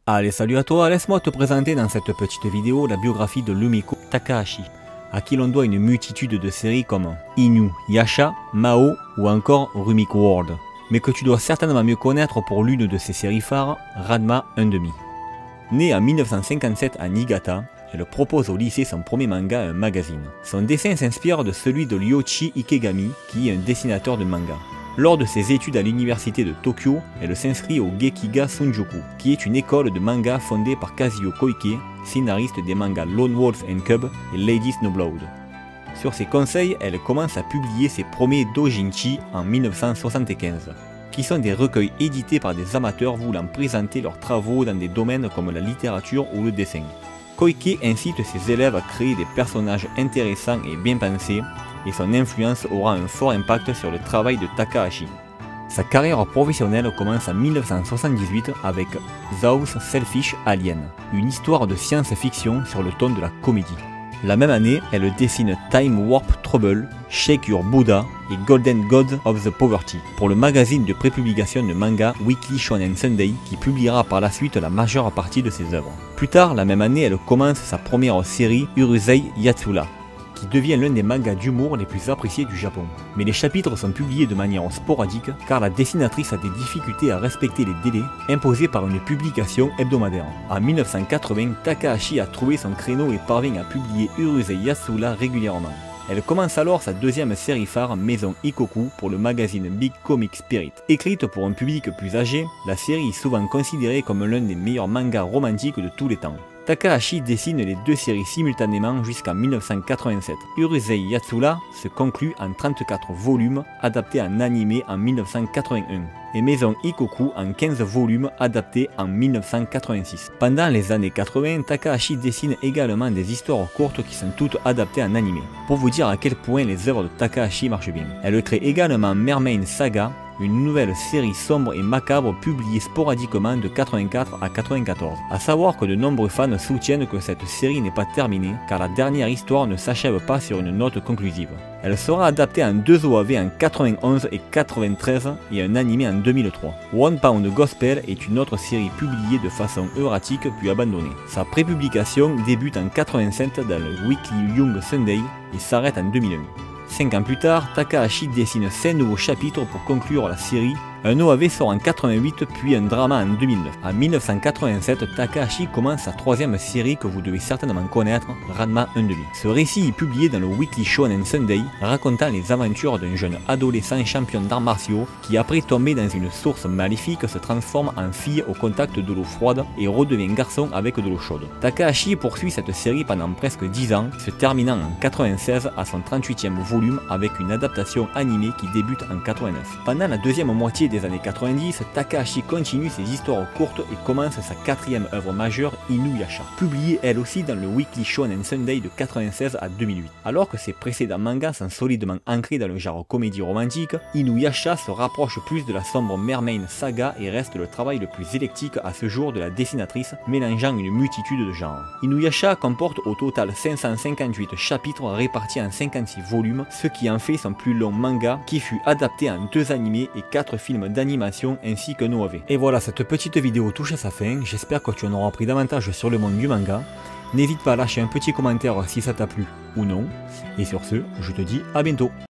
Allez, salut à toi, laisse-moi te présenter dans cette petite vidéo la biographie de Rumiko Takahashi, à qui l'on doit une multitude de séries comme Inuyasha, Mao ou encore Rumiko World, mais que tu dois certainement mieux connaître pour l'une de ses séries phares, Ranma 1/2. Née en 1957 à Niigata, elle propose au lycée son premier manga à un magazine. Son dessin s'inspire de celui de Ryoichi Ikegami, qui est un dessinateur de manga. Lors de ses études à l'université de Tokyo, elle s'inscrit au Gekiga Shunjoku, qui est une école de manga fondée par Kazuo Koike, scénariste des mangas Lone Wolf and Cub et Lady Snowblood. Sur ses conseils, elle commence à publier ses premiers doujinshi en 1975, qui sont des recueils édités par des amateurs voulant présenter leurs travaux dans des domaines comme la littérature ou le dessin. Koike incite ses élèves à créer des personnages intéressants et bien pensés, et son influence aura un fort impact sur le travail de Takahashi. Sa carrière professionnelle commence en 1978 avec Zhao's Selfish Alien, une histoire de science-fiction sur le ton de la comédie. La même année, elle dessine Time Warp Trouble, Shake Your Buddha et Golden Gods of the Poverty pour le magazine de prépublication de manga Weekly Shonen Sunday qui publiera par la suite la majeure partie de ses œuvres. Plus tard, la même année, elle commence sa première série Urusei Yatsura, qui devient l'un des mangas d'humour les plus appréciés du Japon. Mais les chapitres sont publiés de manière sporadique car la dessinatrice a des difficultés à respecter les délais imposés par une publication hebdomadaire. En 1980, Takahashi a trouvé son créneau et parvient à publier Urusei Yatsura régulièrement. Elle commence alors sa deuxième série phare Maison Ikoku pour le magazine Big Comic Spirit. Écrite pour un public plus âgé, la série est souvent considérée comme l'un des meilleurs mangas romantiques de tous les temps. Takahashi dessine les deux séries simultanément jusqu'en 1987. Urusei Yatsura se conclut en 34 volumes adaptés en animé en 1981 et Maison Ikoku en 15 volumes adaptés en 1986. Pendant les années 80, Takahashi dessine également des histoires courtes qui sont toutes adaptées en animé, pour vous dire à quel point les œuvres de Takahashi marchent bien. Elle crée également Mermaid Saga, une nouvelle série sombre et macabre publiée sporadiquement de 84 à 94. A savoir que de nombreux fans soutiennent que cette série n'est pas terminée car la dernière histoire ne s'achève pas sur une note conclusive. Elle sera adaptée en 2 OAV en 91 et 93 et un animé en 2003. One Pound Gospel est une autre série publiée de façon erratique puis abandonnée. Sa prépublication débute en 87 dans le Weekly Young Sunday et s'arrête en 2001. 5 ans plus tard, Takahashi dessine 5 nouveaux chapitres pour conclure la série. Un OAV sort en 88 puis un drama en 2009. En 1987, Takahashi commence sa troisième série que vous devez certainement connaître, Ranma 1/2. Ce récit est publié dans le Weekly Shonen Sunday, racontant les aventures d'un jeune adolescent champion d'arts martiaux qui, après tomber dans une source maléfique, se transforme en fille au contact de l'eau froide et redevient garçon avec de l'eau chaude. Takahashi poursuit cette série pendant presque 10 ans, se terminant en 96 à son 38e volume avec une adaptation animée qui débute en 89. Pendant la deuxième moitié des années 90, Takahashi continue ses histoires courtes et commence sa 4e œuvre majeure, Inuyasha, publiée elle aussi dans le Weekly Shonen Sunday de 96 à 2008. Alors que ses précédents mangas sont solidement ancrés dans le genre comédie romantique, Inuyasha se rapproche plus de la sombre Mermaid Saga et reste le travail le plus électique à ce jour de la dessinatrice, mélangeant une multitude de genres. Inuyasha comporte au total 558 chapitres répartis en 56 volumes, ce qui en fait son plus long manga qui fut adapté en 2 animés et 4 films d'animation ainsi qu'un OAV. Et voilà, cette petite vidéo touche à sa fin, j'espère que tu en auras appris davantage sur le monde du manga. N'hésite pas à lâcher un petit commentaire si ça t'a plu ou non, et sur ce, je te dis à bientôt.